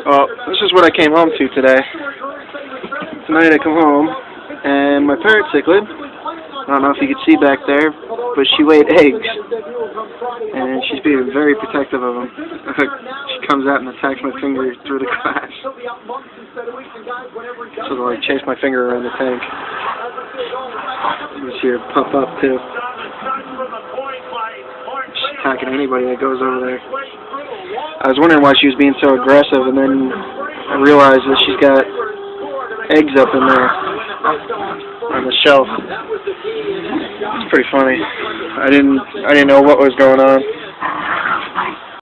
Well, this is what I came home to today. Tonight I come home, and my parrot cichlid, I don't know if you can see back there, but she laid eggs, and she's being very protective of them. She comes out and attacks my finger through the glass. So they'll like chase my finger around the tank. You see her puff up too. She's attacking anybody that goes over there. I was wondering why she was being so aggressive, and then I realized that she's got eggs up in there on the shelf. It's pretty funny. I didn't know what was going on.